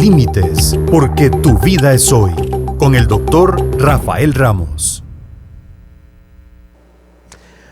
límites, porque tu vida es hoy. Con el doctor Rafael Ramos.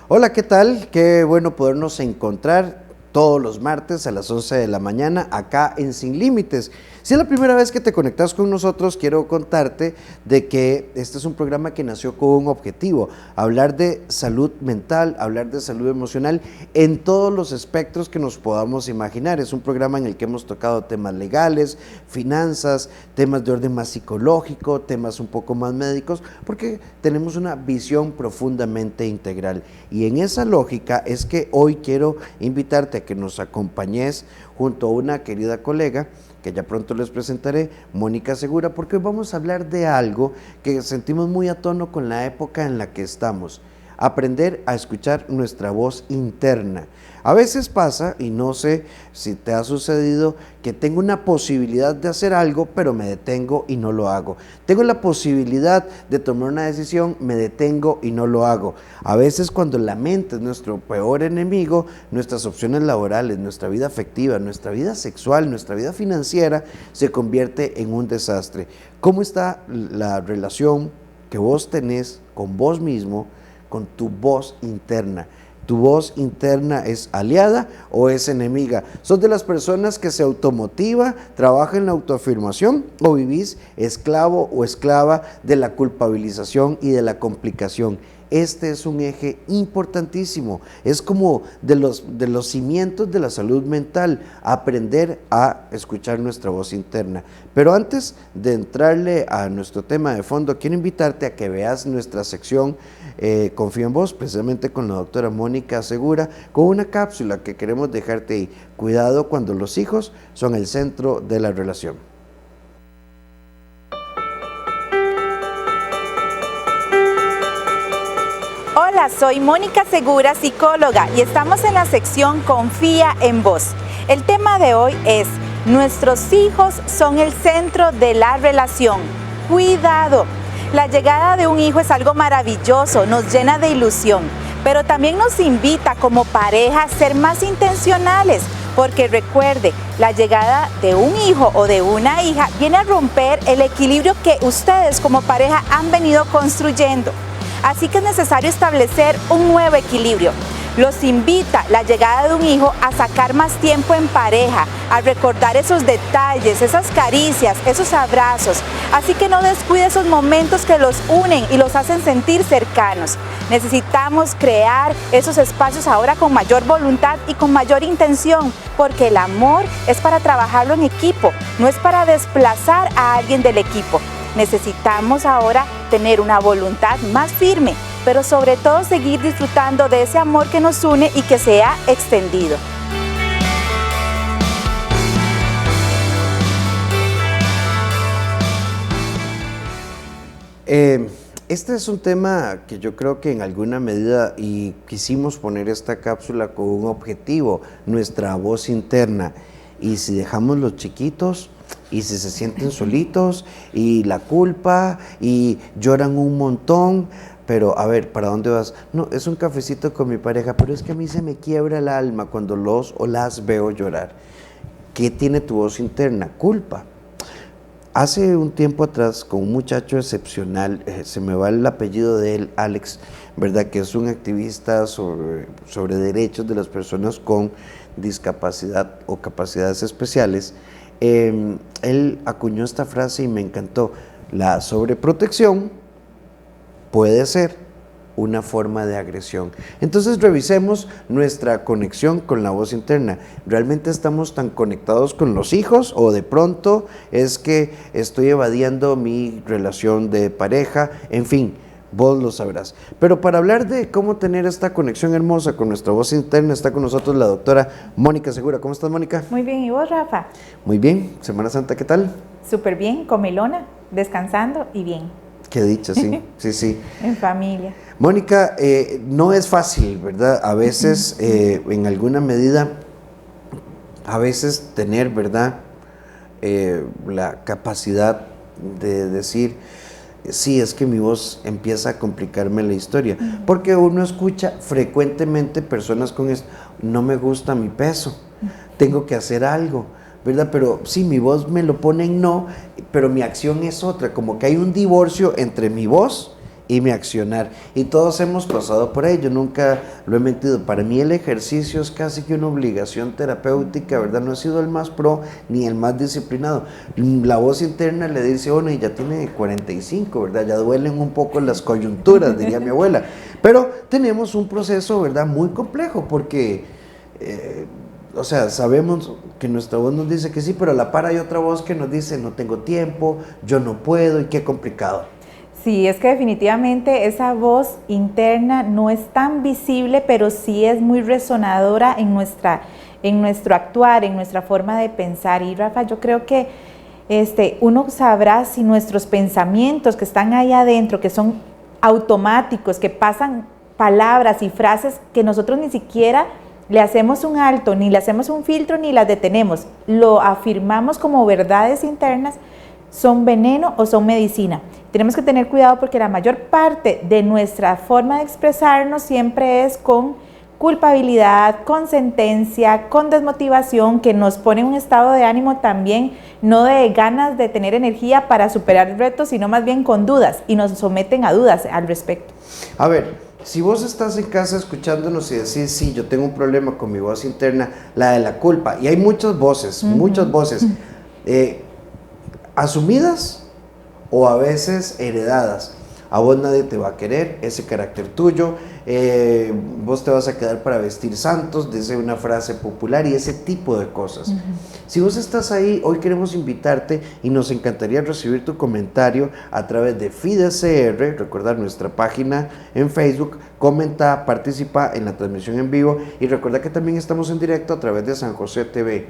Hola, ¿qué tal? Qué bueno podernos encontrar todos los martes a las 11 de la mañana acá en Sin Límites. Si es la primera vez que te conectas con nosotros, quiero contarte de que este es un programa que nació con un objetivo: hablar de salud mental, hablar de salud emocional en todos los espectros que nos podamos imaginar. Es un programa en el que hemos tocado temas legales, finanzas, temas de orden más psicológico, temas un poco más médicos, porque tenemos una visión profundamente integral. Y en esa lógica es que hoy quiero invitarte a que nos acompañes junto a una querida colega que ya pronto les presentaré, Mónica Segura, porque hoy vamos a hablar de algo que sentimos muy a tono con la época en la que estamos: aprender a escuchar nuestra voz interna. A veces pasa, y no sé si te ha sucedido, que tengo una posibilidad de hacer algo, pero me detengo y no lo hago. Tengo la posibilidad de tomar una decisión, me detengo y no lo hago. A veces, cuando la mente es nuestro peor enemigo, nuestras opciones laborales, nuestra vida afectiva, nuestra vida sexual, nuestra vida financiera se convierte en un desastre. ¿Cómo está la relación que vos tenés con vos mismo, con tu voz interna? ¿Tu voz interna es aliada o es enemiga? ¿Sos de las personas que se automotiva, trabaja en la autoafirmación, o vivís esclavo o esclava de la culpabilización y de la complicación? Este es un eje importantísimo, es como de los cimientos de la salud mental, aprender a escuchar nuestra voz interna. Pero antes de entrarle a nuestro tema de fondo, quiero invitarte a que veas nuestra sección Confío en Vos, precisamente con la doctora Mónica Segura, con una cápsula que queremos dejarte ahí: cuidado cuando los hijos son el centro de la relación. Hola, soy Mónica Segura, psicóloga, y estamos en la sección Confía en Vos. El tema de hoy es: nuestros hijos son el centro de la relación. ¡Cuidado! La llegada de un hijo es algo maravilloso, nos llena de ilusión, pero también nos invita como pareja a ser más intencionales, porque recuerde, la llegada de un hijo o de una hija viene a romper el equilibrio que ustedes como pareja han venido construyendo. Así que es necesario establecer un nuevo equilibrio. Los invita la llegada de un hijo a sacar más tiempo en pareja, a recordar esos detalles, esas caricias, esos abrazos. Así que no descuide esos momentos que los unen y los hacen sentir cercanos. Necesitamos crear esos espacios ahora con mayor voluntad y con mayor intención, porque el amor es para trabajarlo en equipo, no es para desplazar a alguien del equipo. Necesitamos ahora tener una voluntad más firme, pero sobre todo seguir disfrutando de ese amor que nos une y que se ha extendido. Este es un tema que yo creo que en alguna medida, y quisimos poner esta cápsula con un objetivo: nuestra voz interna. Y si dejamos los chiquitos, y si se sienten solitos, y la culpa, y lloran un montón, pero a ver, ¿para dónde vas? No, es un cafecito con mi pareja, pero es que a mí se me quiebra el alma cuando los o las veo llorar. ¿Qué tiene tu voz interna? Culpa. Hace un tiempo atrás, con un muchacho excepcional, se me va el apellido de él, Alex, ¿verdad?, que es un activista sobre derechos de las personas con discapacidad o capacidades especiales. Él acuñó esta frase y me encantó: la sobreprotección puede ser una forma de agresión. Entonces revisemos nuestra conexión con la voz interna. ¿Realmente estamos tan conectados con los hijos, o de pronto es que estoy evadiendo mi relación de pareja? En fin, vos lo sabrás. Pero para hablar de cómo tener esta conexión hermosa con nuestra voz interna, está con nosotros la doctora Mónica Segura. ¿Cómo estás, Mónica? Muy bien, ¿y vos, Rafa? Muy bien. Semana Santa, ¿qué tal? Súper bien, comilona, descansando y bien. Qué dicha, sí, sí. En familia. Mónica, no es fácil, ¿verdad? A veces, en alguna medida, a veces tener, ¿verdad?, la capacidad de decir: sí, es que mi voz empieza a complicarme la historia, porque uno escucha frecuentemente personas con esto: no me gusta mi peso, tengo que hacer algo, ¿verdad? Pero sí, mi voz me lo pone en no, pero mi acción es otra, como que hay un divorcio entre mi voz y mi accionar. Y todos hemos pasado por ello, nunca lo he mentido. Para mí el ejercicio es casi que una obligación terapéutica, ¿verdad? No he sido el más pro ni el más disciplinado. La voz interna le dice, bueno, y ya tiene 45, ¿verdad? Ya duelen un poco las coyunturas, diría mi abuela. Pero tenemos un proceso, ¿verdad? Muy complejo porque... o sea, sabemos que nuestra voz nos dice que sí, pero a la par hay otra voz que nos dice no tengo tiempo, yo no puedo y qué complicado. Sí, es que definitivamente esa voz interna no es tan visible, pero sí es muy resonadora en nuestro actuar, en nuestra forma de pensar. Y Rafa, yo creo que uno sabrá si nuestros pensamientos que están ahí adentro, que son automáticos, que pasan palabras y frases que nosotros ni siquiera le hacemos un alto, ni le hacemos un filtro, ni las detenemos, lo afirmamos como verdades internas, son veneno o son medicina. Tenemos que tener cuidado porque la mayor parte de nuestra forma de expresarnos siempre es con culpabilidad, con sentencia, con desmotivación, que nos pone en un estado de ánimo también, no de ganas de tener energía para superar retos, sino más bien con dudas, y nos someten a dudas al respecto. A ver, si vos estás en casa escuchándonos y decís, sí, yo tengo un problema con mi voz interna, la de la culpa, y hay muchas voces, asumidas o a veces heredadas. A vos nadie te va a querer, ese carácter tuyo, vos te vas a quedar para vestir santos, dice una frase popular, y ese tipo de cosas. Si vos estás ahí, hoy queremos invitarte y nos encantaría recibir tu comentario a través de FIDECR, recordar nuestra página en Facebook, comenta, participa en la transmisión en vivo y recuerda que también estamos en directo a través de San José TV.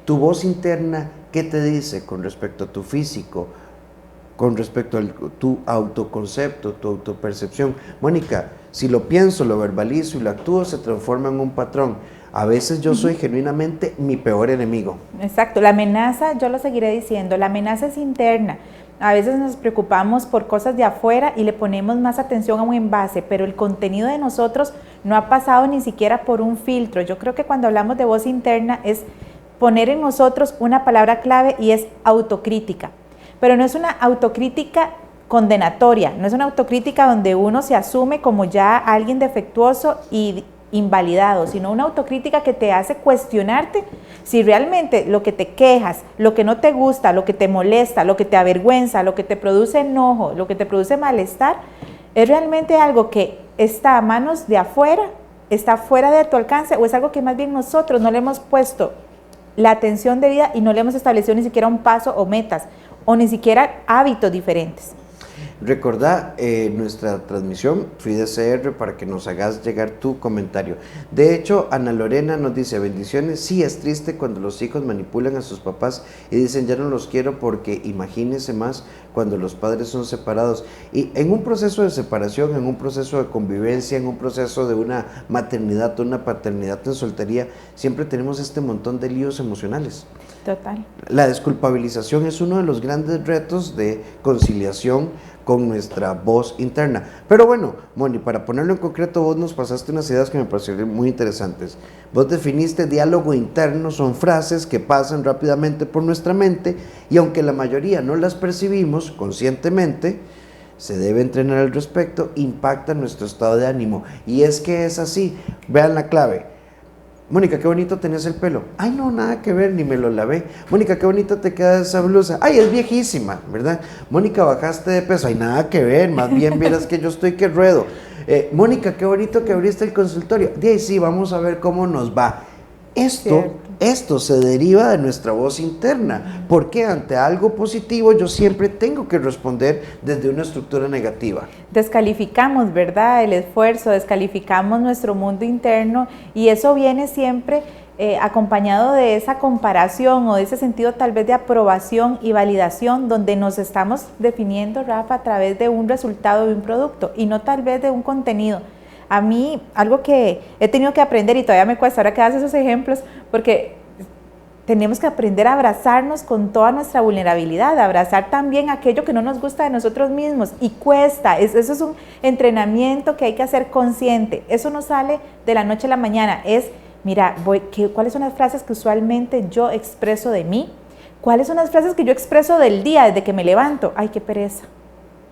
Tu voz interna, ¿qué te dice con respecto a tu físico? Con respecto a tu autoconcepto, tu autopercepción. Mónica, si lo pienso, lo verbalizo y lo actúo, se transforma en un patrón. A veces yo soy genuinamente mi peor enemigo. Exacto, la amenaza, yo lo seguiré diciendo, la amenaza es interna. A veces nos preocupamos por cosas de afuera y le ponemos más atención a un envase, pero el contenido de nosotros no ha pasado ni siquiera por un filtro. Yo creo que cuando hablamos de voz interna es poner en nosotros una palabra clave y es autocrítica. Pero no es una autocrítica condenatoria, no es una autocrítica donde uno se asume como ya alguien defectuoso y invalidado, sino una autocrítica que te hace cuestionarte si realmente lo que te quejas, lo que no te gusta, lo que te molesta, lo que te avergüenza, lo que te produce enojo, lo que te produce malestar, es realmente algo que está a manos de afuera, está fuera de tu alcance, o es algo que más bien nosotros no le hemos puesto la atención debida y no le hemos establecido ni siquiera un paso o metas, o ni siquiera hábitos diferentes. Recordá nuestra transmisión FIDECR para que nos hagas llegar tu comentario. De hecho, Ana Lorena nos dice, bendiciones, sí es triste cuando los hijos manipulan a sus papás y dicen ya no los quiero porque imagínense más cuando los padres son separados. Y en un proceso de separación, en un proceso de convivencia, en un proceso de una maternidad o una paternidad en soltería, siempre tenemos este montón de líos emocionales. Total. La desculpabilización es uno de los grandes retos de conciliación con nuestra voz interna. Pero bueno, Moni, para ponerlo en concreto, vos nos pasaste unas ideas que me parecieron muy interesantes. Vos definiste diálogo interno, son frases que pasan rápidamente por nuestra mente y aunque la mayoría no las percibimos conscientemente, se debe entrenar al respecto, impacta nuestro estado de ánimo. Y es que es así, vean la clave. Mónica, qué bonito tenés el pelo. Ay, no, nada que ver, ni me lo lavé. Mónica, qué bonita te queda esa blusa. Ay, es viejísima, ¿verdad? Mónica, bajaste de peso. Ay, nada que ver, más bien vieras que yo estoy que ruedo. Mónica, qué bonito que abriste el consultorio. De ahí sí, vamos a ver cómo nos va. Esto se deriva de nuestra voz interna, porque ante algo positivo yo siempre tengo que responder desde una estructura negativa. Descalificamos, ¿verdad?, el esfuerzo, descalificamos nuestro mundo interno y eso viene siempre acompañado de esa comparación o de ese sentido tal vez de aprobación y validación donde nos estamos definiendo, Rafa, a través de un resultado de un producto y no tal vez de un contenido. A mí, algo que he tenido que aprender y todavía me cuesta, ahora que das esos ejemplos, porque tenemos que aprender a abrazarnos con toda nuestra vulnerabilidad, abrazar también aquello que no nos gusta de nosotros mismos y cuesta, eso es un entrenamiento que hay que hacer consciente, eso no sale de la noche a la mañana, es Mira, ¿cuáles son las frases que usualmente yo expreso de mí? ¿Cuáles son las frases que yo expreso del día, desde que me levanto? Ay, qué pereza,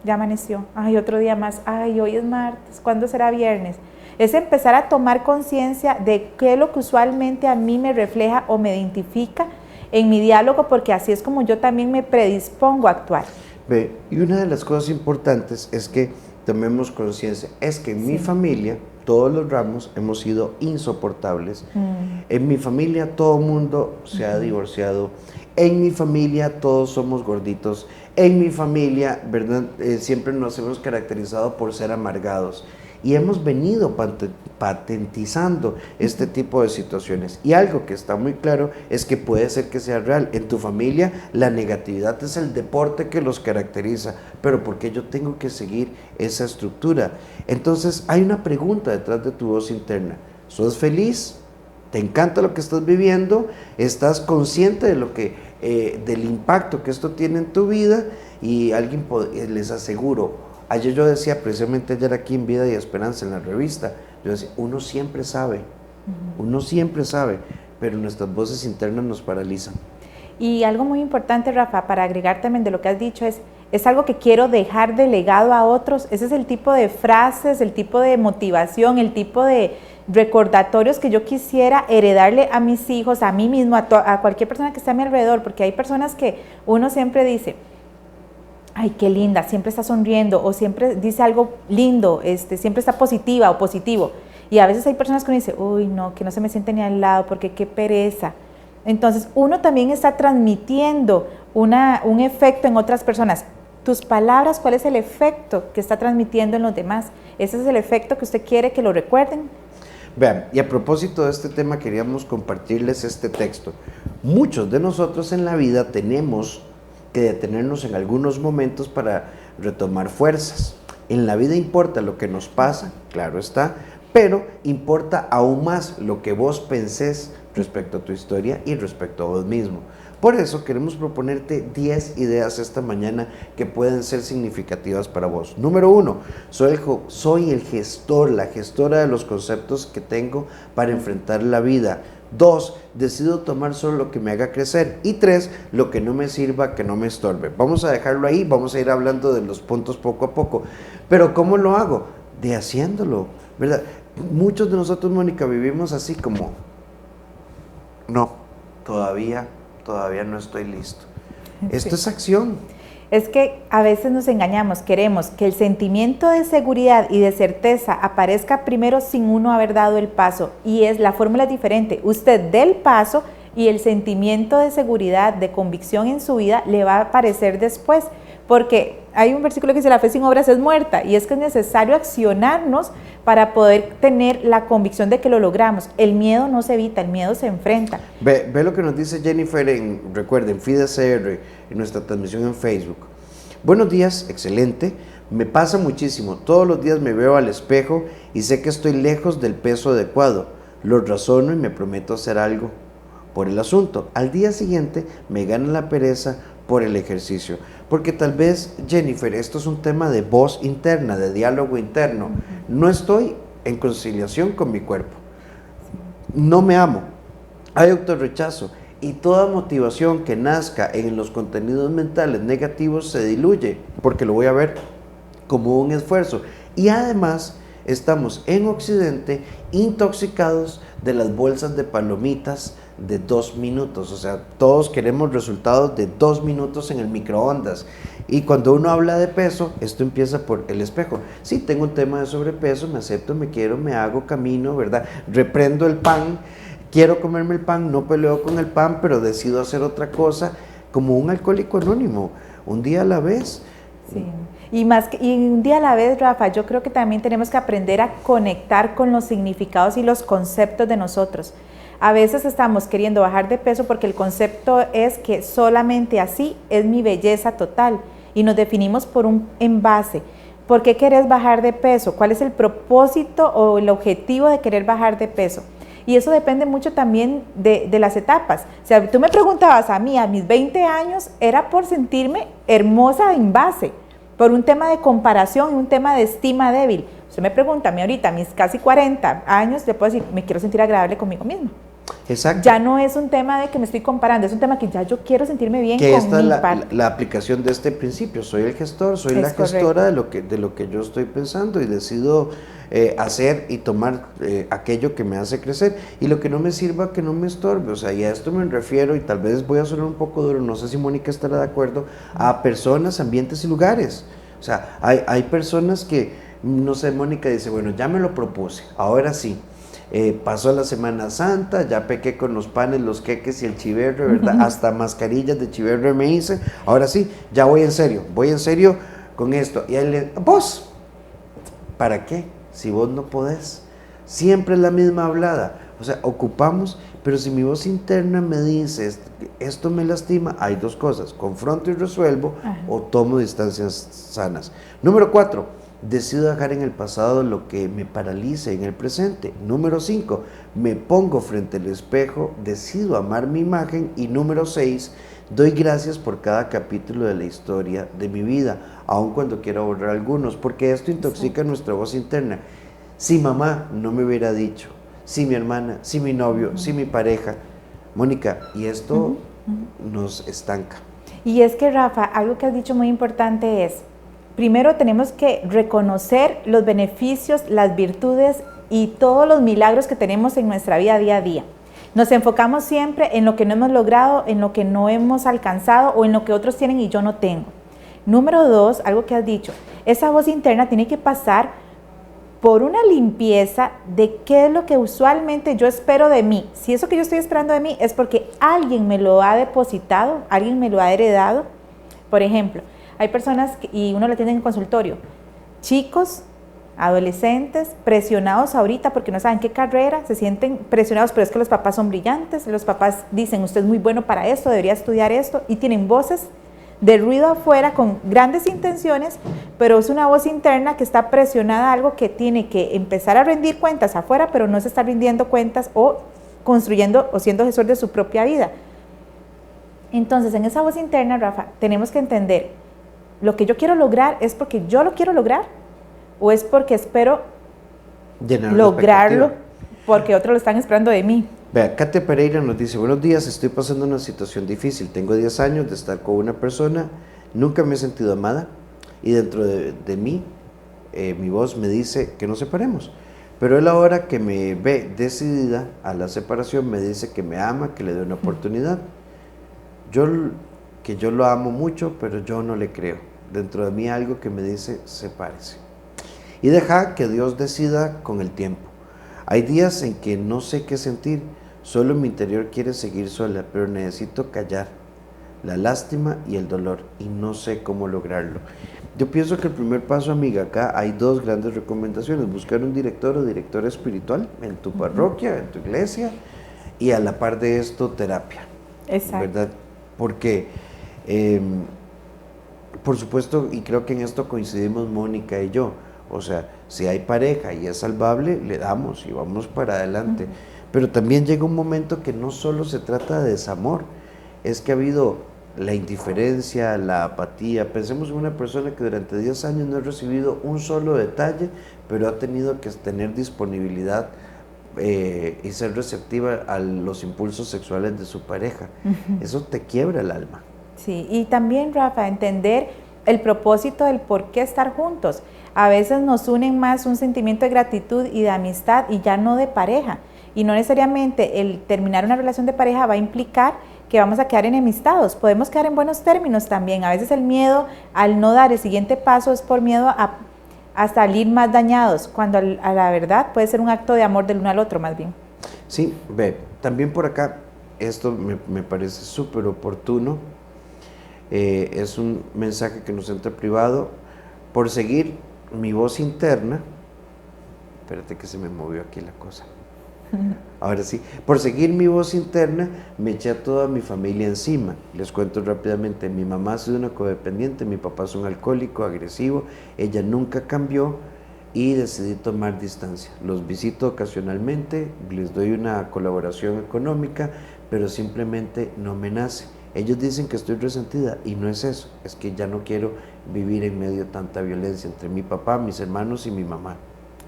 ya amaneció, ay, otro día más, ay, hoy es martes, ¿cuándo será viernes? Es empezar a tomar conciencia de qué es lo que usualmente a mí me refleja o me identifica en mi diálogo, porque así es como yo también me predispongo a actuar. Ve, y una de las cosas importantes es que tomemos conciencia, es que en mi familia, todos los Ramos hemos sido insoportables. En mi familia todo el mundo se ha divorciado. En mi familia todos somos gorditos. En mi familia, ¿verdad? Siempre nos hemos caracterizado por ser amargados. Y hemos venido patentizando este tipo de situaciones. Y algo que está muy claro es que puede ser que sea real. En tu familia la negatividad es el deporte que los caracteriza, pero ¿por qué yo tengo que seguir esa estructura? Entonces hay una pregunta detrás de tu voz interna. ¿Sos feliz? ¿Te encanta lo que estás viviendo? ¿Estás consciente de lo que, del impacto que esto tiene en tu vida? Y alguien les aseguro, ayer yo decía, precisamente ayer aquí en Vida y Esperanza, en la revista, yo decía, uno siempre sabe, pero nuestras voces internas nos paralizan. Y algo muy importante, Rafa, para agregar también de lo que has dicho, es algo que quiero dejar de legado a otros. Ese es el tipo de frases, el tipo de motivación, el tipo de recordatorios que yo quisiera heredarle a mis hijos, a mí mismo, a cualquier persona que esté a mi alrededor, porque hay personas que uno siempre dice, ay, qué linda, siempre está sonriendo, o siempre dice algo lindo, siempre está positiva o positivo. Y a veces hay personas que uno dice, uy, no, que no se me siente ni al lado, porque qué pereza. Entonces, uno también está transmitiendo un efecto en otras personas. Tus palabras, ¿cuál es el efecto que está transmitiendo en los demás? Ese es el efecto que usted quiere que lo recuerden. Vean, y a propósito de este tema, queríamos compartirles este texto. Muchos de nosotros en la vida tenemos que detenernos en algunos momentos para retomar fuerzas. En la vida importa lo que nos pasa, claro está, pero importa aún más lo que vos pensés respecto a tu historia y respecto a vos mismo. Por eso queremos proponerte 10 ideas esta mañana que pueden ser significativas para vos. Número 1, soy el gestor, la gestora de los conceptos que tengo para enfrentar la vida. 2, decido tomar solo lo que me haga crecer. Y 3, lo que no me sirva, que no me estorbe. Vamos a dejarlo ahí, vamos a ir hablando de los puntos poco a poco. Pero ¿cómo lo hago? De haciéndolo, ¿verdad? Muchos de nosotros, Mónica, vivimos así como, no, todavía no estoy listo. Esto es acción. Es que a veces nos engañamos, queremos que el sentimiento de seguridad y de certeza aparezca primero sin uno haber dado el paso, y la fórmula es diferente. Usted dé el paso y el sentimiento de seguridad, de convicción en su vida le va a aparecer después, porque hay un versículo que dice, la fe sin obras es muerta, y es que es necesario accionarnos para poder tener la convicción de que lo logramos. El miedo no se evita, el miedo se enfrenta. Ve lo que nos dice Jennifer, recuerden, FIDECR, en nuestra transmisión en Facebook. Buenos días, excelente, me pasa muchísimo, todos los días me veo al espejo y sé que estoy lejos del peso adecuado, lo razono y me prometo hacer algo por el asunto. Al día siguiente me gana la pereza por el ejercicio, porque tal vez, Jennifer, esto es un tema de voz interna, de diálogo interno. No estoy en conciliación con mi cuerpo, no me amo, hay autorrechazo, y toda motivación que nazca en los contenidos mentales negativos se diluye, porque lo voy a ver como un esfuerzo. Y además estamos en Occidente intoxicados de las bolsas de palomitas de 2 minutos, o sea, todos queremos resultados de 2 minutos en el microondas. Y cuando uno habla de peso, esto empieza por el espejo. Sí, tengo un tema de sobrepeso, me acepto, me quiero, me hago, camino, ¿verdad? Reprendo el pan, quiero comerme el pan, no peleo con el pan, pero decido hacer otra cosa, como un alcohólico anónimo, un día a la vez. Sí. Y un día a la vez, Rafa, yo creo que también tenemos que aprender a conectar con los significados y los conceptos de nosotros. A veces estamos queriendo bajar de peso porque el concepto es que solamente así es mi belleza total, y nos definimos por un envase. ¿Por qué querés bajar de peso? ¿Cuál es el propósito o el objetivo de querer bajar de peso? Y eso depende mucho también de las etapas. O sea, tú me preguntabas a mí, a mis 20 años, era por sentirme hermosa en base, por un tema de comparación y un tema de estima débil. O Usted me pregunta a mí ahorita, a mis casi 40 años, le puedo decir, me quiero sentir agradable conmigo mismo. Exacto. Ya no es un tema de que me estoy comparando, es un tema que ya yo quiero sentirme bien que con esta mi es parte. la aplicación de este principio. Soy el gestor, soy Es la gestora correcto. de lo que yo estoy pensando y decido hacer y tomar aquello que me hace crecer y lo que no me sirva que no me estorbe. O sea, y a esto me refiero, y tal vez voy a sonar un poco duro, no sé si Mónica estará de acuerdo, a personas, ambientes y lugares. O sea, hay personas que, no sé, Mónica dice, bueno, ya me lo propuse, ahora sí. Pasó la Semana Santa, ya pequé con los panes, los queques y el chiverre, ¿verdad? Hasta mascarillas de chiverre me hice. Ahora sí, ya voy en serio con esto. Y él, vos, ¿para qué? Si vos no podés. Siempre es la misma hablada. O sea, ocupamos, pero si mi voz interna me dice, esto me lastima, hay dos cosas, confronto y resuelvo. Ajá. O tomo distancias sanas. Número 4. Decido dejar en el pasado lo que me paralice en el presente. Número 5, me pongo frente al espejo, decido amar mi imagen. Y número 6, doy gracias por cada capítulo de la historia de mi vida, aun cuando quiera borrar algunos, porque esto intoxica nuestra voz interna. Si mamá no me hubiera dicho, si mi hermana, si mi novio, si mi pareja, Mónica, y esto nos estanca. Y es que, Rafa, algo que has dicho muy importante es, primero tenemos que reconocer los beneficios, las virtudes y todos los milagros que tenemos en nuestra vida día a día. Nos enfocamos siempre en lo que no hemos logrado, en lo que no hemos alcanzado o en lo que otros tienen y yo no tengo. Número 2, algo que has dicho, esa voz interna tiene que pasar por una limpieza de qué es lo que usualmente yo espero de mí. Si eso que yo estoy esperando de mí es porque alguien me lo ha depositado, alguien me lo ha heredado. Por ejemplo, hay personas, y uno lo tiene en el consultorio, chicos, adolescentes, presionados ahorita porque no saben qué carrera, se sienten presionados, pero es que los papás son brillantes, los papás dicen, usted es muy bueno para esto, debería estudiar esto, y tienen voces de ruido afuera con grandes intenciones, pero es una voz interna que está presionada a algo que tiene que empezar a rendir cuentas afuera, pero no se está rindiendo cuentas o construyendo o siendo gestor de su propia vida. Entonces, en esa voz interna, Rafa, tenemos que entender, ¿lo que yo quiero lograr es porque yo lo quiero lograr? ¿O es porque espero lograrlo porque otros lo están esperando de mí? Vea, Kate Pereira nos dice, buenos días, estoy pasando una situación difícil, tengo 10 años de estar con una persona, nunca me he sentido amada y dentro de mí, mi voz me dice que nos separemos. Pero él ahora que me ve decidida a la separación me dice que me ama, que le dé una oportunidad. Que yo lo amo mucho, pero yo no le creo. Dentro de mí algo que me dice, sepárese. Y deja que Dios decida con el tiempo. Hay días en que no sé qué sentir, solo mi interior quiere seguir sola, pero necesito callar la lástima y el dolor, y no sé cómo lograrlo. Yo pienso que el primer paso, amiga, acá hay dos grandes recomendaciones. Buscar un director o directora espiritual en tu parroquia, en tu iglesia, y a la par de esto, terapia. Exacto. ¿Verdad? Porque, por supuesto, y creo que en esto coincidimos Mónica y yo, o sea, si hay pareja y es salvable, le damos y vamos para adelante. Pero también llega un momento que no solo se trata de desamor, es que ha habido la indiferencia, la apatía. Pensemos en una persona que durante 10 años no ha recibido un solo detalle, pero ha tenido que tener disponibilidad y ser receptiva a los impulsos sexuales de su pareja. Eso te quiebra el alma. Sí, y también, Rafa, entender el propósito del por qué estar juntos. A veces nos unen más un sentimiento de gratitud y de amistad y ya no de pareja. Y no necesariamente el terminar una relación de pareja va a implicar que vamos a quedar enemistados. Podemos quedar en buenos términos también. A veces el miedo al no dar el siguiente paso es por miedo a salir más dañados, cuando a la verdad puede ser un acto de amor del uno al otro más bien. Sí, ve, también por acá, esto me parece súper oportuno, es un mensaje que nos entra privado, por seguir mi voz interna, espérate que se me movió aquí la cosa, ahora sí, por seguir mi voz interna me eché a toda mi familia encima. Les cuento rápidamente, mi mamá ha sido una codependiente, mi papá es un alcohólico, agresivo, ella nunca cambió y decidí tomar distancia. Los visito ocasionalmente, les doy una colaboración económica, pero simplemente no me nace. Ellos dicen que estoy resentida y no es eso, es que ya no quiero vivir en medio de tanta violencia entre mi papá, mis hermanos y mi mamá.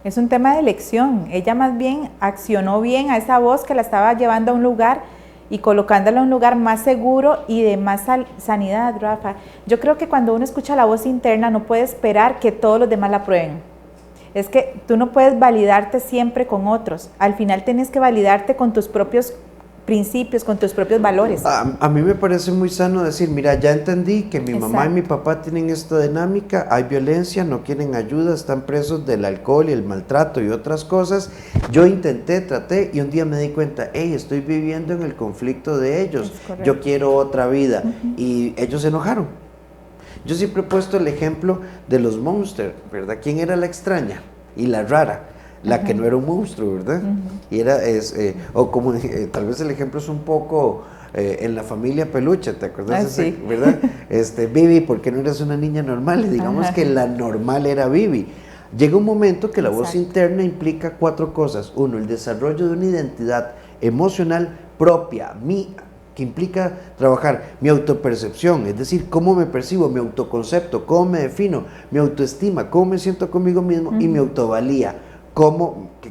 Es un tema de elección. Ella más bien accionó bien a esa voz que la estaba llevando a un lugar y colocándola en un lugar más seguro y de más sanidad, Rafa. Yo creo que cuando uno escucha la voz interna no puede esperar que todos los demás la aprueben. Es que tú no puedes validarte siempre con otros. Al final tienes que validarte con tus propios principios, con tus propios valores. A mí me parece muy sano decir, mira, ya entendí que mi mamá y Exacto. mi papá tienen esta dinámica, hay violencia, no quieren ayuda, están presos del alcohol y el maltrato y otras cosas. Yo intenté, traté y un día me di cuenta, hey, estoy viviendo en el conflicto de ellos, yo quiero otra vida. Y ellos se enojaron. Yo siempre he puesto el ejemplo de los monsters, ¿verdad? ¿Quién era la extraña y la rara? La que no era un monstruo, ¿verdad? Y era, o como tal vez el ejemplo es un poco en La Familia Peluche, ¿te acuerdas? Sí. ¿Verdad? Vivi, ¿por qué no eres una niña normal? Y digamos que la normal era Vivi. Llega un momento que la voz interna implica 4 cosas. 1, el desarrollo de una identidad emocional propia, mía, que implica trabajar mi autopercepción, es decir, cómo me percibo, mi autoconcepto, cómo me defino, mi autoestima, cómo me siento conmigo mismo y mi autovalía.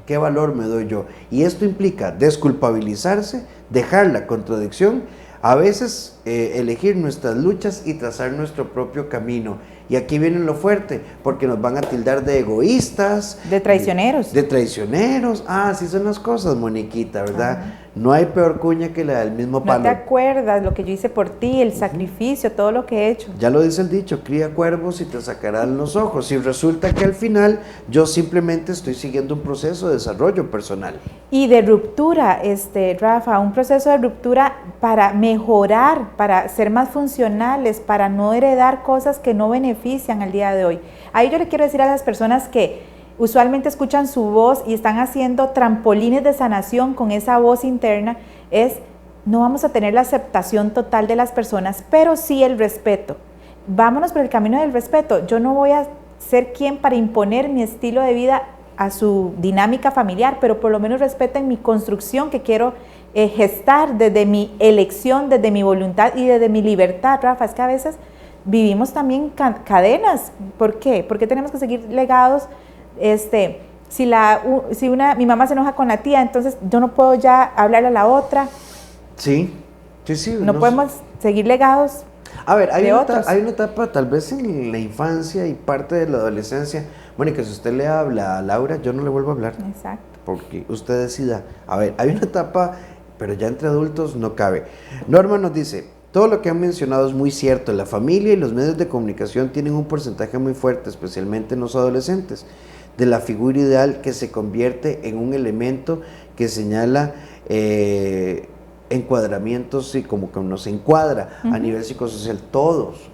¿Qué valor me doy yo? Y esto implica desculpabilizarse, dejar la contradicción, a veces elegir nuestras luchas y trazar nuestro propio camino. Y aquí viene lo fuerte, porque nos van a tildar de egoístas. De traicioneros. De traicioneros. Así son las cosas, Moniquita, ¿verdad? No hay peor cuña que la del mismo palo. No te acuerdas lo que yo hice por ti, el sacrificio, todo lo que he hecho. Ya lo dice el dicho, cría cuervos y te sacarán los ojos. Y resulta que al final yo simplemente estoy siguiendo un proceso de desarrollo personal. Y de ruptura, Rafa, un proceso de ruptura para mejorar, para ser más funcionales, para no heredar cosas que no benefician al día de hoy. Ahí yo le quiero decir a las personas que usualmente escuchan su voz y están haciendo trampolines de sanación con esa voz interna, no vamos a tener la aceptación total de las personas, pero sí el respeto. Vámonos por el camino del respeto. Yo no voy a ser quien para imponer mi estilo de vida a su dinámica familiar, pero por lo menos respeten mi construcción que quiero gestar desde mi elección, desde mi voluntad y desde mi libertad, Rafa. Es que a veces vivimos también cadenas. ¿Por qué? Porque tenemos que seguir legados. Mi mamá se enoja con la tía, entonces yo no puedo ya hablarle a la otra. Sí. No podemos seguir legados. A ver, hay una etapa tal vez en la infancia y parte de la adolescencia. Mónica, si usted le habla a Laura, yo no le vuelvo a hablar. Exacto. Porque usted decida. A ver, hay una etapa, pero ya entre adultos no cabe. Norma nos dice, todo lo que han mencionado es muy cierto. La familia y los medios de comunicación tienen un porcentaje muy fuerte, especialmente en los adolescentes, de la figura ideal que se convierte en un elemento que señala encuadramientos y como que nos encuadra a nivel psicosocial, todos.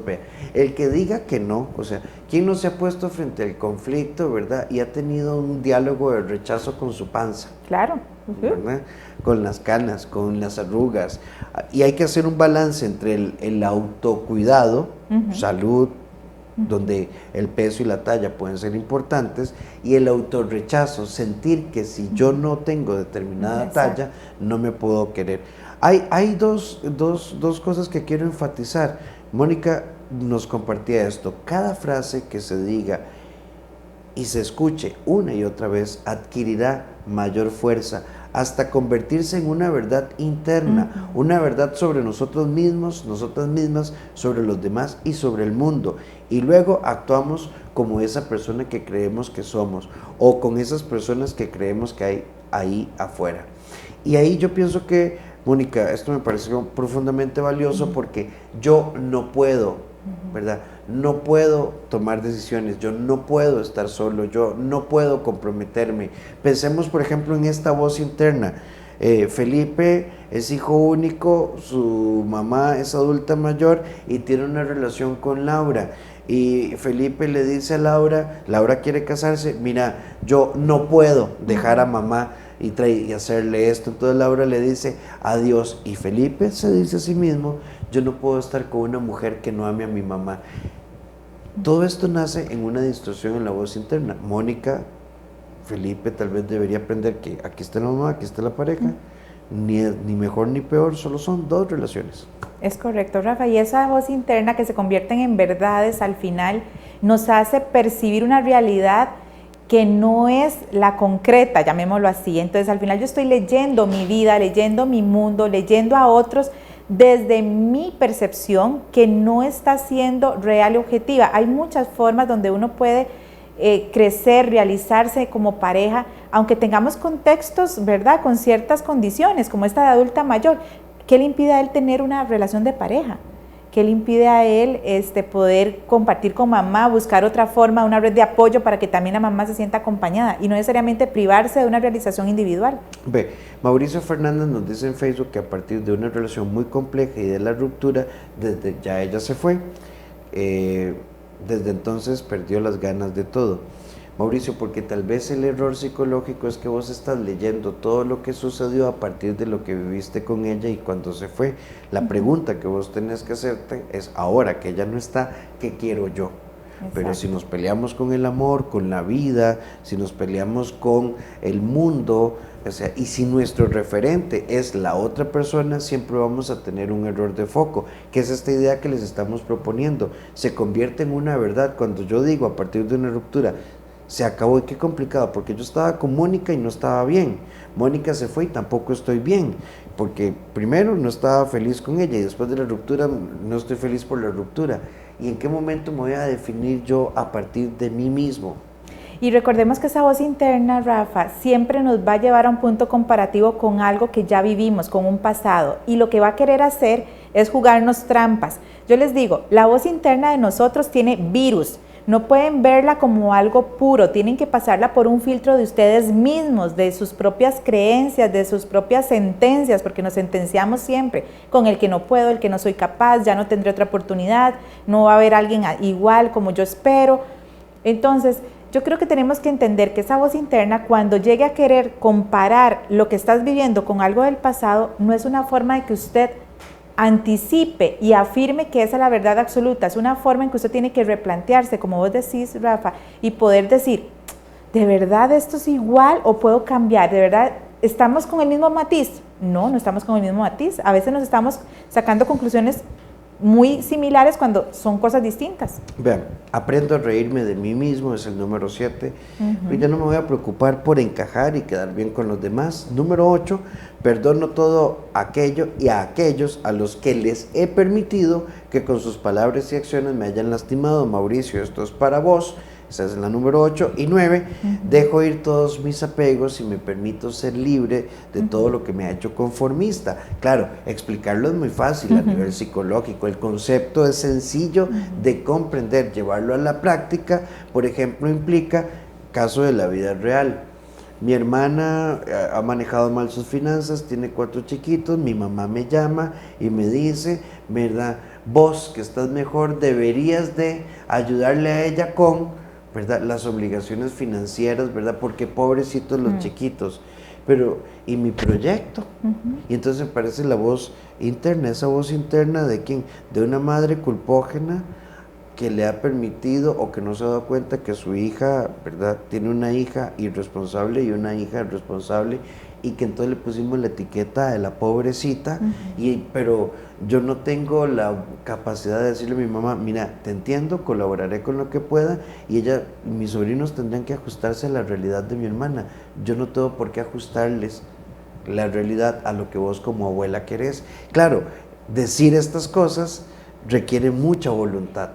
Vea, el que diga que no, o sea, ¿quién no se ha puesto frente al conflicto, verdad? Y ha tenido un diálogo de rechazo con su panza. Claro. ¿Verdad? Con las canas, con las arrugas. Y hay que hacer un balance entre el autocuidado, salud, donde el peso y la talla pueden ser importantes, y el autorrechazo, sentir que si yo no tengo determinada talla, no me puedo querer. Hay dos cosas que quiero enfatizar. Mónica nos compartía esto. Cada frase que se diga y se escuche una y otra vez adquirirá mayor fuerza hasta convertirse en una verdad interna, una verdad sobre nosotros mismos, nosotras mismas, sobre los demás y sobre el mundo. Y luego actuamos como esa persona que creemos que somos o con esas personas que creemos que hay ahí afuera. Y ahí yo pienso que, Mónica, esto me pareció profundamente valioso porque yo no puedo, ¿verdad? No puedo tomar decisiones, yo no puedo estar solo, yo no puedo comprometerme. Pensemos, por ejemplo, en esta voz interna. Felipe es hijo único, su mamá es adulta mayor y tiene una relación con Laura. Y Felipe le dice a Laura quiere casarse, mira, yo no puedo dejar a mamá y hacerle esto. Entonces Laura le dice adiós y Felipe se dice a sí mismo, yo no puedo estar con una mujer que no ame a mi mamá. Todo esto nace en una distorsión en la voz interna. Mónica, Felipe tal vez debería aprender que aquí está la mamá, aquí está la pareja, ni mejor ni peor, solo son dos relaciones. Es correcto, Rafa, y esa voz interna que se convierten en verdades al final nos hace percibir una realidad que no es la concreta, llamémoslo así. Entonces al final yo estoy leyendo mi vida, leyendo mi mundo, leyendo a otros desde mi percepción que no está siendo real y objetiva. Hay muchas formas donde uno puede crecer, realizarse como pareja, aunque tengamos contextos, ¿verdad?, con ciertas condiciones, como esta de adulta mayor. ¿Qué le impide a él tener una relación de pareja? ¿Qué le impide a él poder compartir con mamá, buscar otra forma, una red de apoyo para que también la mamá se sienta acompañada y no necesariamente privarse de una realización individual? Ve, Mauricio Fernández nos dice en Facebook que a partir de una relación muy compleja y de la ruptura, desde ya ella se fue, desde entonces perdió las ganas de todo. Mauricio, porque tal vez el error psicológico es que vos estás leyendo todo lo que sucedió a partir de lo que viviste con ella y cuando se fue. La pregunta que vos tenés que hacerte es, ahora que ella no está, ¿qué quiero yo? Exacto. Pero si nos peleamos con el amor, con la vida, si nos peleamos con el mundo, o sea, y si nuestro referente es la otra persona, siempre vamos a tener un error de foco, que es esta idea que les estamos proponiendo. Se convierte en una verdad cuando yo digo a partir de una ruptura, se acabó, y qué complicado, porque yo estaba con Mónica y no estaba bien. Mónica se fue y tampoco estoy bien, porque primero no estaba feliz con ella y después de la ruptura no estoy feliz por la ruptura. ¿Y en qué momento me voy a definir yo a partir de mí mismo? Y recordemos que esa voz interna, Rafa, siempre nos va a llevar a un punto comparativo con algo que ya vivimos, con un pasado, y lo que va a querer hacer es jugarnos trampas. Yo les digo, la voz interna de nosotros tiene virus. No pueden verla como algo puro, tienen que pasarla por un filtro de ustedes mismos, de sus propias creencias, de sus propias sentencias, porque nos sentenciamos siempre con el que no puedo, el que no soy capaz, ya no tendré otra oportunidad, no va a haber alguien igual como yo espero. Entonces, yo creo que tenemos que entender que esa voz interna, cuando llegue a querer comparar lo que estás viviendo con algo del pasado, no es una forma de que usted anticipe y afirme que esa es la verdad absoluta. Es una forma en que usted tiene que replantearse, como vos decís, Rafa, y poder decir, ¿de verdad esto es igual o puedo cambiar? ¿De verdad estamos con el mismo matiz? No, no estamos con el mismo matiz. A veces nos estamos sacando conclusiones muy similares cuando son cosas distintas. Vean, aprendo a reírme de mí mismo, es el número 7. Yo ya no me voy a preocupar por encajar y quedar bien con los demás. Número 8, perdono todo aquello y a aquellos a los que les he permitido que con sus palabras y acciones me hayan lastimado. Mauricio, esto es para vos. Esa es la número 8. Y 9, dejo ir todos mis apegos y me permito ser libre de todo lo que me ha hecho conformista. Claro, explicarlo es muy fácil a nivel psicológico. El concepto es sencillo de comprender. Llevarlo a la práctica, por ejemplo, implica caso de la vida real. Mi hermana ha manejado mal sus finanzas, tiene 4 chiquitos, mi mamá me llama y me dice, ¿verdad? Vos que estás mejor deberías de ayudarle a ella con, ¿verdad?, las obligaciones financieras, ¿verdad? Porque pobrecitos los chiquitos. Pero, ¿y mi proyecto? Y entonces aparece la voz interna, esa voz interna ¿de quién? De una madre culpógena que le ha permitido o que no se ha dado cuenta que su hija, ¿verdad?, tiene una hija irresponsable y una hija responsable, y que entonces le pusimos la etiqueta de la pobrecita, pero yo no tengo la capacidad de decirle a mi mamá, mira, te entiendo, colaboraré con lo que pueda, y ella, mis sobrinos tendrán que ajustarse a la realidad de mi hermana. Yo no tengo por qué ajustarles la realidad a lo que vos como abuela querés. Claro, decir estas cosas requiere mucha voluntad.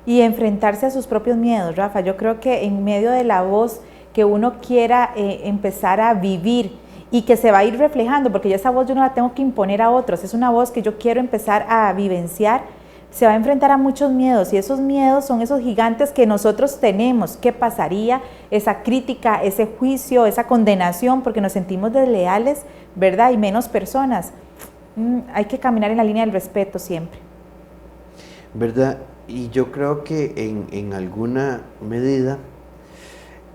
Y enfrentarse a sus propios miedos, Rafa. Yo creo que en medio de la voz que uno quiera empezar a vivir y que se va a ir reflejando, porque yo esa voz yo no la tengo que imponer a otros, es una voz que yo quiero empezar a vivenciar, se va a enfrentar a muchos miedos, y esos miedos son esos gigantes que nosotros tenemos. ¿Qué pasaría? Esa crítica, ese juicio, esa condenación, porque nos sentimos desleales, ¿verdad? Y menos personas. Hay que caminar en la línea del respeto siempre. ¿Verdad? Y yo creo que en alguna medida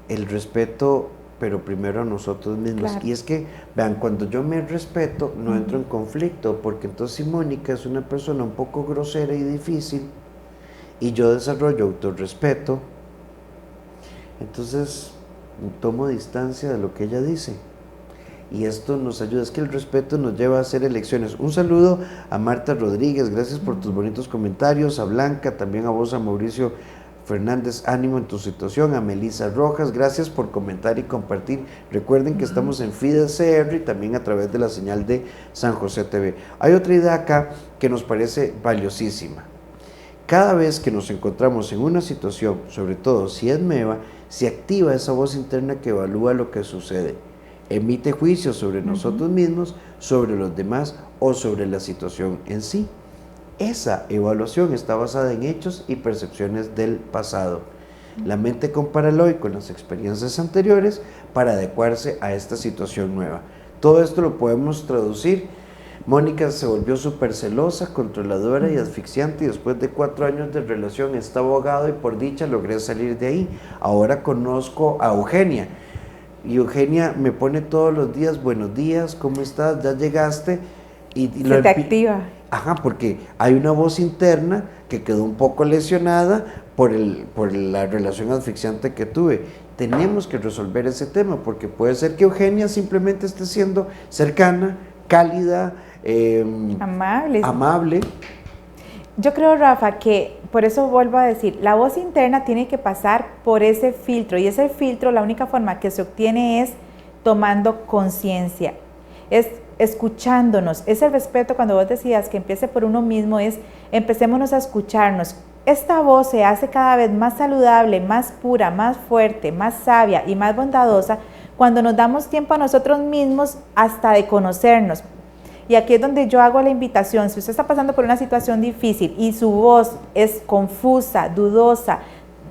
el respeto, pero primero a nosotros mismos. Claro. Y es que, vean, cuando yo me respeto, no entro en conflicto, porque entonces si Mónica es una persona un poco grosera y difícil, y yo desarrollo autorrespeto, entonces tomo distancia de lo que ella dice. Y esto nos ayuda, es que el respeto nos lleva a hacer elecciones. Un saludo a Marta Rodríguez, gracias por tus bonitos comentarios, a Blanca, también a vos, a Mauricio Fernández, ánimo en tu situación. A Melissa Rojas, gracias por comentar y compartir. Recuerden que estamos en FIDE-CR y también a través de la señal de San José TV. Hay otra idea acá que nos parece valiosísima. Cada vez que nos encontramos en una situación, sobre todo si es nueva, se activa esa voz interna que evalúa lo que sucede. Emite juicios sobre nosotros mismos, sobre los demás o sobre la situación en sí. Esa evaluación está basada en hechos y percepciones del pasado. La mente compara el hoy con las experiencias anteriores para adecuarse a esta situación nueva. Todo esto lo podemos traducir. Mónica se volvió súper celosa, controladora y asfixiante, y después de 4 años de relación está abogado y por dicha logré salir de ahí. Ahora conozco a Eugenia y Eugenia me pone todos los días, buenos días, ¿cómo estás? ¿Ya llegaste? Y se te activa. Ajá, porque hay una voz interna que quedó un poco lesionada por la relación asfixiante que tuve. Tenemos que resolver ese tema, porque puede ser que Eugenia simplemente esté siendo cercana, cálida, amable. Yo creo, Rafa, que por eso vuelvo a decir, la voz interna tiene que pasar por ese filtro, y ese filtro, la única forma que se obtiene es tomando conciencia, es escuchándonos. Ese respeto, cuando vos decías que empiece por uno mismo, es empecémonos a escucharnos. Esta voz se hace cada vez más saludable, más pura, más fuerte, más sabia y más bondadosa cuando nos damos tiempo a nosotros mismos hasta de conocernos. Y aquí es donde yo hago la invitación: si usted está pasando por una situación difícil y su voz es confusa, dudosa,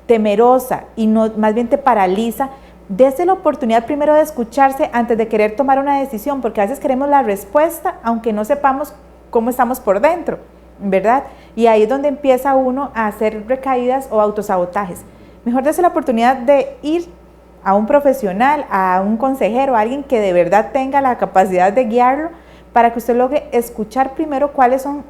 temerosa y no, más bien te paraliza, dése la oportunidad primero de escucharse antes de querer tomar una decisión, porque a veces queremos la respuesta aunque no sepamos cómo estamos por dentro, ¿verdad? Y ahí es donde empieza uno a hacer recaídas o autosabotajes. Mejor dése la oportunidad de ir a un profesional, a un consejero, a alguien que de verdad tenga la capacidad de guiarlo, para que usted logre escuchar primero cuáles son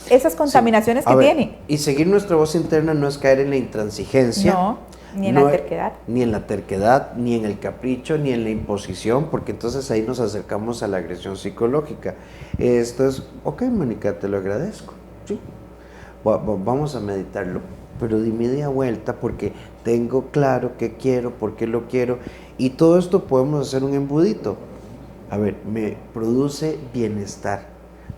esas contaminaciones que tiene. Y seguir nuestra voz interna no es caer en la intransigencia. No, ni en la terquedad. Ni en la terquedad, ni en el capricho, ni en la imposición, porque entonces ahí nos acercamos a la agresión psicológica. Esto es, ok, Mónica, te lo agradezco. Sí, vamos a meditarlo, pero di media vuelta porque tengo claro qué quiero, por qué lo quiero, y todo esto podemos hacer un embudito. A ver, me produce bienestar.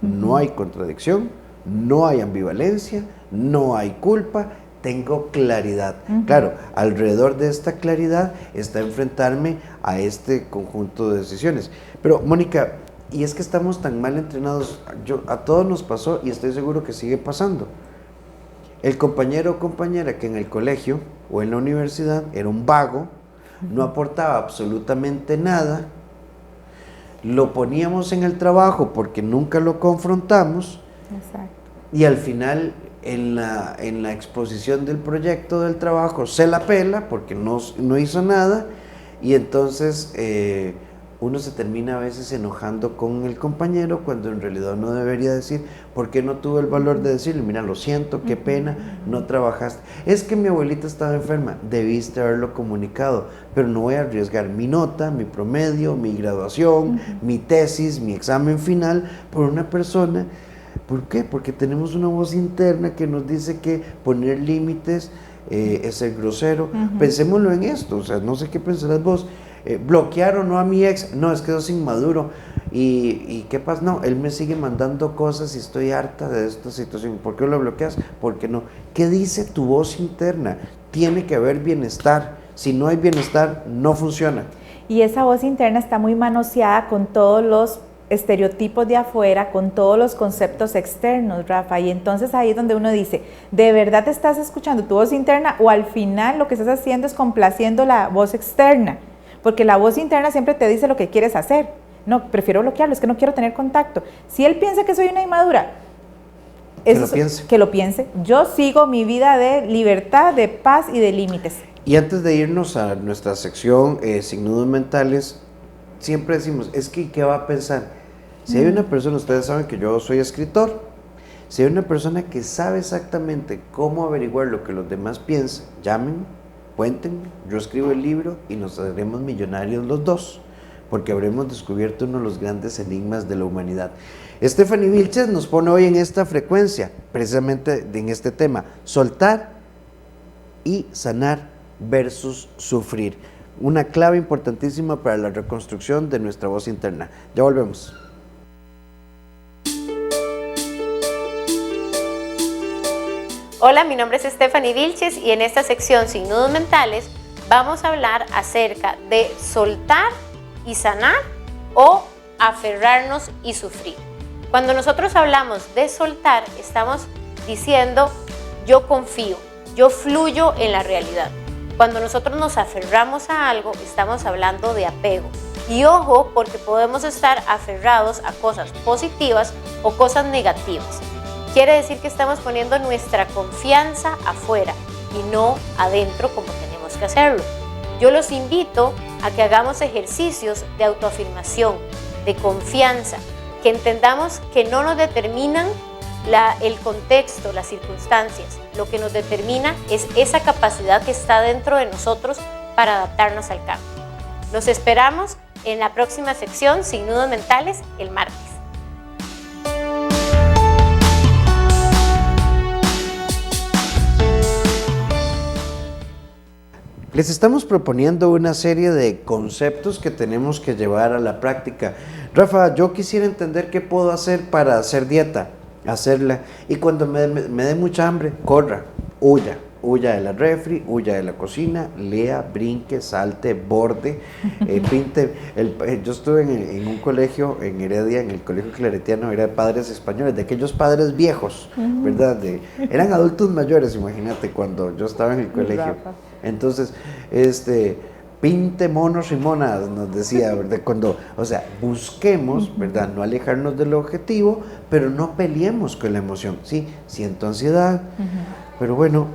No hay contradicción, no hay ambivalencia, no hay culpa, tengo claridad. Claro, alrededor de esta claridad está enfrentarme a este conjunto de decisiones. Pero, Mónica, y es que estamos tan mal entrenados, a todos nos pasó y estoy seguro que sigue pasando. El compañero o compañera que en el colegio o en la universidad era un vago, no aportaba absolutamente nada, lo poníamos en el trabajo porque nunca lo confrontamos. Exacto. Y al final en la exposición del proyecto del trabajo se la pela porque no hizo nada, y entonces uno se termina a veces enojando con el compañero cuando en realidad no debería decir, ¿por qué no tuvo el valor de decirle, mira, lo siento, qué pena, no trabajaste? Es que mi abuelita estaba enferma, debiste haberlo comunicado, pero no voy a arriesgar mi nota, mi promedio, mi graduación, mi tesis, mi examen final por una persona. ¿Por qué? Porque tenemos una voz interna que nos dice que poner límites es ser grosero. Pensémoslo en esto, o sea, no sé qué pensarás vos. Bloquear o no a mi ex, no, es que es inmaduro. ¿Y qué pasa? No, él me sigue mandando cosas y estoy harta de esta situación. ¿Por qué lo bloqueas? ¿Por qué no? ¿Qué dice tu voz interna? Tiene que haber bienestar. Si no hay bienestar, no funciona. Y esa voz interna está muy manoseada con todos los estereotipos de afuera, con todos los conceptos externos, Rafa, y entonces ahí es donde uno dice, ¿de verdad te estás escuchando tu voz interna o al final lo que estás haciendo es complaciendo la voz externa? Porque la voz interna siempre te dice lo que quieres hacer. No, prefiero bloquearlo, es que no quiero tener contacto. Si él piensa que soy una inmadura, que lo piense. Yo sigo mi vida de libertad, de paz y de límites. Y antes de irnos a nuestra sección sin nudos mentales, siempre decimos, es que ¿qué va a pensar? Si hay una persona, ustedes saben que yo soy escritor, si hay una persona que sabe exactamente cómo averiguar lo que los demás piensan, llamen, cuéntenme, yo escribo el libro y nos haremos millonarios los dos, porque habremos descubierto uno de los grandes enigmas de la humanidad. Stephanie Vilches nos pone hoy en esta frecuencia, precisamente en este tema, soltar y sanar versus sufrir. Una clave importantísima para la reconstrucción de nuestra voz interna. Ya volvemos. Hola, mi nombre es Stephanie Vilches y en esta sección Sin Nudos Mentales vamos a hablar acerca de soltar y sanar o aferrarnos y sufrir. Cuando nosotros hablamos de soltar, estamos diciendo yo confío, yo fluyo en la realidad. Cuando nosotros nos aferramos a algo, estamos hablando de apego. Y ojo, porque podemos estar aferrados a cosas positivas o cosas negativas. Quiere decir que estamos poniendo nuestra confianza afuera y no adentro como tenemos que hacerlo. Yo los invito a que hagamos ejercicios de autoafirmación, de confianza, que entendamos que no nos determinan el contexto, las circunstancias. Lo que nos determina es esa capacidad que está dentro de nosotros para adaptarnos al cambio. Los esperamos en la próxima sección Sin Nudos Mentales el martes. Les estamos proponiendo una serie de conceptos que tenemos que llevar a la práctica. Rafa, yo quisiera entender qué puedo hacer para hacer dieta, hacerla. Y cuando me dé mucha hambre, corra, huya de la refri, huya de la cocina, lea, brinque, salte, borde, pinte. Yo estuve en un colegio en Heredia, en el colegio claretiano, era de padres españoles, de aquellos padres viejos, ¿verdad? Eran adultos mayores, imagínate, cuando yo estaba en el colegio. Entonces, pinte monos y monas, nos decía, ¿verdad? Busquemos, ¿verdad? No alejarnos del objetivo, pero no peleemos con la emoción. Sí, siento ansiedad, pero bueno,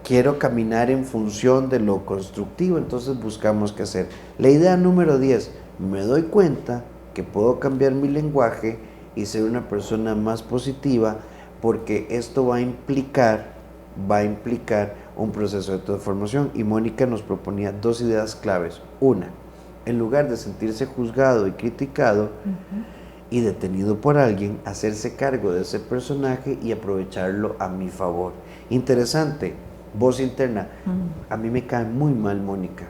quiero caminar en función de lo constructivo, entonces buscamos qué hacer. La idea número 10, me doy cuenta que puedo cambiar mi lenguaje y ser una persona más positiva, porque esto va a implicar un proceso de transformación. Y Mónica nos proponía 2 ideas claves. Una, en lugar de sentirse juzgado y criticado y detenido por alguien, hacerse cargo de ese personaje y aprovecharlo a mi favor. Interesante, voz interna. A mí me cae muy mal Mónica.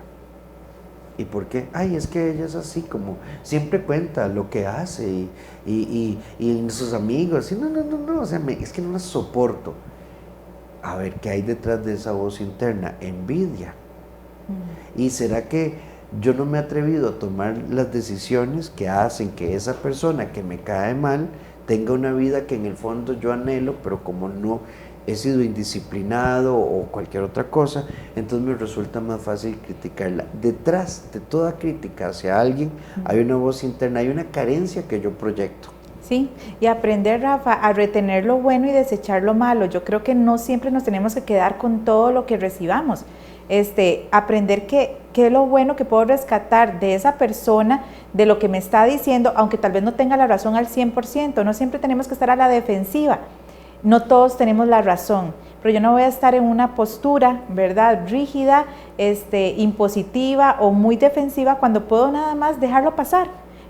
¿Y por qué? Ay, es que ella es así, como siempre cuenta lo que hace y sus amigos. Y no, o sea, es que no la soporto. A ver, ¿qué hay detrás de esa voz interna? Envidia. ¿Y será que yo no me he atrevido a tomar las decisiones que hacen que esa persona que me cae mal tenga una vida que en el fondo yo anhelo, pero como no he sido indisciplinado o cualquier otra cosa, entonces me resulta más fácil criticarla? Detrás de toda crítica hacia alguien hay una voz interna, hay una carencia que yo proyecto. Sí, y aprender, Rafa, a retener lo bueno y desechar lo malo. Yo creo que no siempre nos tenemos que quedar con todo lo que recibamos. Aprender qué es lo bueno que puedo rescatar de esa persona, de lo que me está diciendo, aunque tal vez no tenga la razón al 100%. No siempre tenemos que estar a la defensiva. No todos tenemos la razón, pero yo no voy a estar en una postura, ¿verdad?, rígida, impositiva o muy defensiva, cuando puedo nada más dejarlo pasar.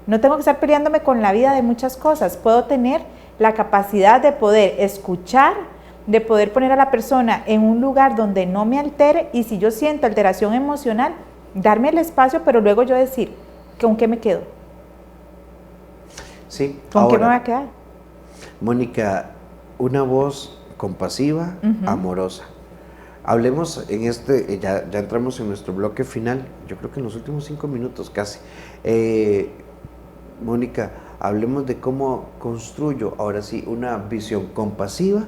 No tengo que estar peleándome con la vida de muchas cosas. Puedo tener la capacidad de poder escuchar, de poder poner a la persona en un lugar donde no me altere, y si yo siento alteración emocional, darme el espacio, pero luego yo decir, ¿con qué me quedo? Sí. ¿Con qué me voy a quedar? Mónica, una voz compasiva, amorosa. Hablemos en ya entramos en nuestro bloque final, yo creo que en los últimos 5 minutos casi. Mónica, hablemos de cómo construyo ahora sí una visión compasiva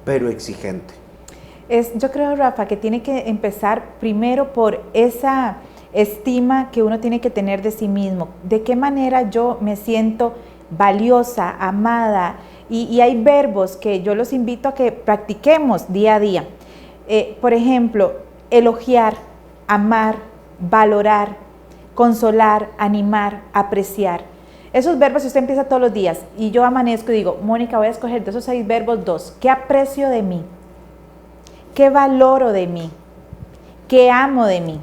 pero exigente. Yo creo, Rafa, que tiene que empezar primero por esa estima que uno tiene que tener de sí mismo. ¿De qué manera yo me siento valiosa, amada? Y hay verbos que yo los invito a que practiquemos día a día. Por ejemplo, elogiar, amar, valorar, consolar, animar, apreciar. Esos verbos, si usted empieza todos los días y yo amanezco y digo, Mónica, voy a escoger de esos 6 verbos 2. ¿Qué aprecio de mí? ¿Qué valoro de mí? ¿Qué amo de mí?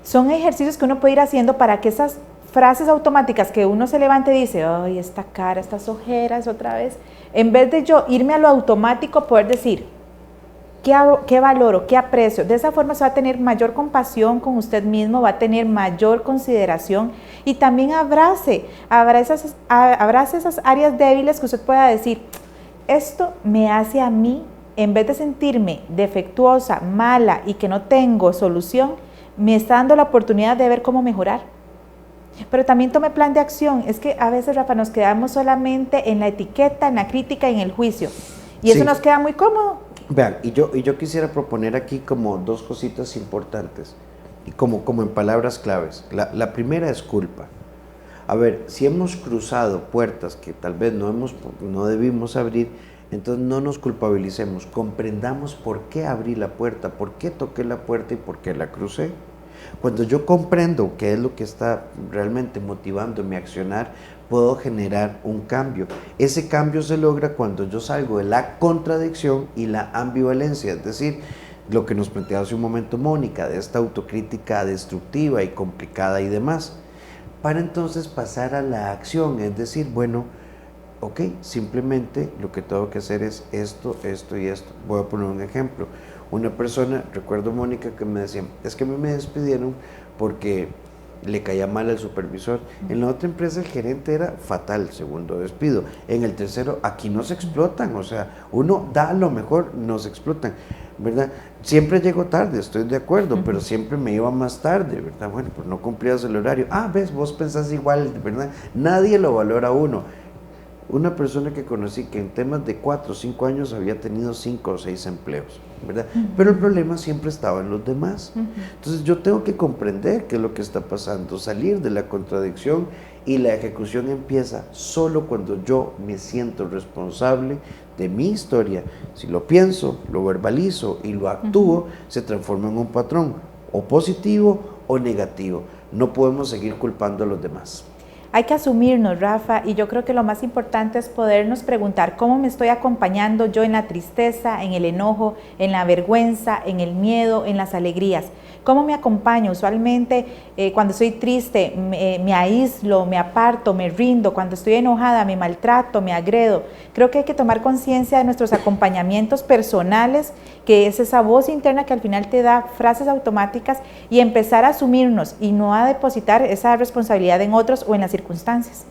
Son ejercicios que uno puede ir haciendo para que esas frases automáticas que uno se levante y dice, ay, esta cara, estas ojeras otra vez, en vez de yo irme a lo automático, poder decir, ¿Qué valoro? ¿Qué aprecio? De esa forma se va a tener mayor compasión con usted mismo, va a tener mayor consideración y también abrace esas áreas débiles que usted pueda decir, esto me hace a mí, en vez de sentirme defectuosa, mala y que no tengo solución, me está dando la oportunidad de ver cómo mejorar. Pero también tome plan de acción. Es que a veces, Rafa, nos quedamos solamente en la etiqueta, en la crítica y en el juicio. Y eso nos queda muy cómodo. Vean, y yo quisiera proponer aquí como dos cositas importantes, y como en palabras claves. La primera es culpa. A ver, si hemos cruzado puertas que tal vez no debimos abrir, entonces no nos culpabilicemos, comprendamos por qué abrí la puerta, por qué toqué la puerta y por qué la crucé. Cuando yo comprendo qué es lo que está realmente motivándome a accionar, puedo generar un cambio. Ese cambio se logra cuando yo salgo de la contradicción y la ambivalencia, es decir, lo que nos planteaba hace un momento Mónica, de esta autocrítica destructiva y complicada y demás, para entonces pasar a la acción, es decir, bueno, ok, simplemente lo que tengo que hacer es esto, esto y esto. Voy a poner un ejemplo. Una persona, recuerdo Mónica, que me decía, es que a mí me despidieron porque le caía mal al supervisor. En la otra empresa el gerente era fatal, segundo despido. En el tercero, aquí nos explotan, o sea, uno da lo mejor, nos explotan, ¿verdad? Siempre llego tarde, estoy de acuerdo, pero siempre me iba más tarde, ¿verdad? Bueno, pues no cumplías el horario. Ah, ves, vos pensás igual, ¿verdad? Nadie lo valora a uno. Una persona que conocí que en temas de 4 o 5 años había tenido 5 o 6 empleos, ¿verdad? Pero el problema siempre estaba en los demás. Entonces yo tengo que comprender qué es lo que está pasando, salir de la contradicción, y la ejecución empieza solo cuando yo me siento responsable de mi historia. Si lo pienso, lo verbalizo y lo actúo, se transforma en un patrón, o positivo o negativo. No podemos seguir culpando a los demás. Hay que asumirnos, Rafa, y yo creo que lo más importante es podernos preguntar cómo me estoy acompañando yo en la tristeza, en el enojo, en la vergüenza, en el miedo, en las alegrías. ¿Cómo me acompaño? Usualmente cuando estoy triste me aíslo, me aparto, me rindo. Cuando estoy enojada me maltrato, me agredo. Creo que hay que tomar conciencia de nuestros acompañamientos personales, que es esa voz interna que al final te da frases automáticas, y empezar a asumirnos y no a depositar esa responsabilidad en otros o en las circunstancias.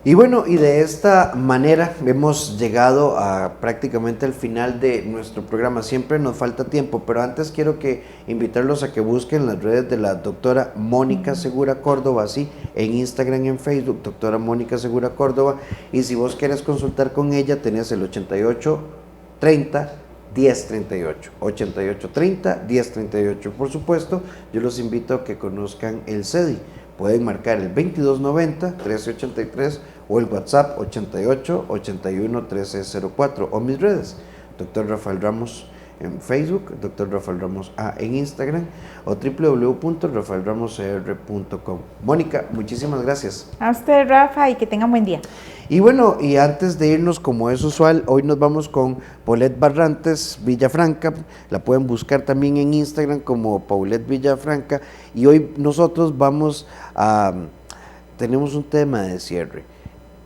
Y bueno, y de esta manera hemos llegado a prácticamente al final de nuestro programa. Siempre nos falta tiempo, pero antes quiero invitarlos a que busquen las redes de la doctora Mónica Segura Córdoba, así en Instagram y en Facebook, doctora Mónica Segura Córdoba. Y si vos querés consultar con ella, tenés el 8830-1038, 8830-1038. Por supuesto, yo los invito a que conozcan el CEDI. Pueden marcar el 2290-1383 o el WhatsApp 88-81-1304 o mis redes, Dr. Rafael Ramos en Facebook, Dr. Rafael Ramos A en Instagram o www.rafaelramoscr.com. Mónica, muchísimas gracias. A usted, Rafa, y que tengan buen día. Y bueno, y antes de irnos, como es usual, hoy nos vamos con Paulette Barrantes Villafranca. La pueden buscar también en Instagram como Paulette Villafranca. Y hoy nosotros tenemos un tema de cierre.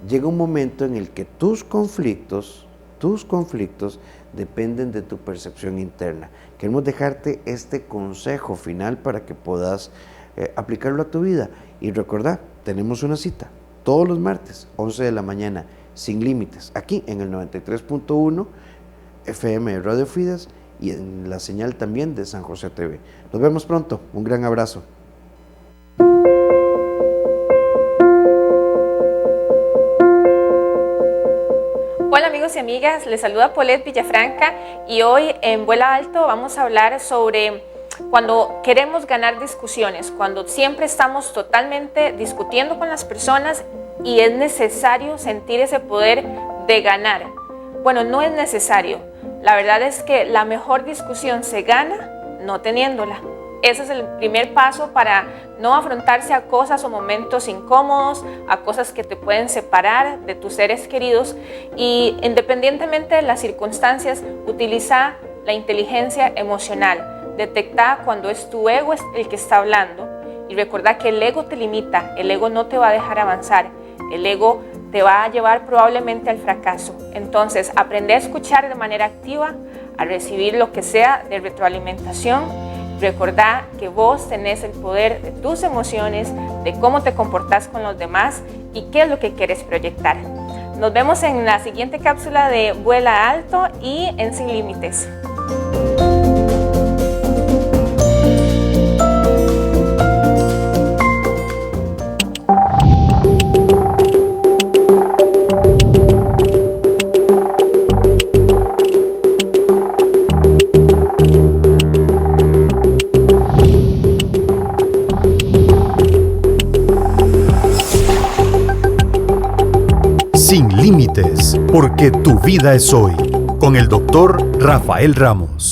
Llega un momento en el que tus conflictos dependen de tu percepción interna. Queremos dejarte este consejo final para que puedas aplicarlo a tu vida. Y recordá, tenemos una cita todos los martes, 11 de la mañana, sin límites, aquí en el 93.1 FM de Radio Fides y en la señal también de San José TV. Nos vemos pronto, un gran abrazo. Hola amigos y amigas, les saluda Paulette Villafranca y hoy en Vuela Alto vamos a hablar sobre cuando queremos ganar discusiones, cuando siempre estamos totalmente discutiendo con las personas y es necesario sentir ese poder de ganar. Bueno, no es necesario. La verdad es que la mejor discusión se gana no teniéndola. Ese es el primer paso para no afrontarse a cosas o momentos incómodos, a cosas que te pueden separar de tus seres queridos, y independientemente de las circunstancias, utiliza la inteligencia emocional. Detecta cuando es tu ego el que está hablando y recuerda que el ego te limita, el ego no te va a dejar avanzar, el ego te va a llevar probablemente al fracaso. Entonces, aprende a escuchar de manera activa, a recibir lo que sea de retroalimentación. Recordá que vos tenés el poder de tus emociones, de cómo te comportás con los demás y qué es lo que quieres proyectar. Nos vemos en la siguiente cápsula de Vuela Alto y en Sin Límites. Sin Límites, porque tu vida es hoy, con el doctor Rafael Ramos.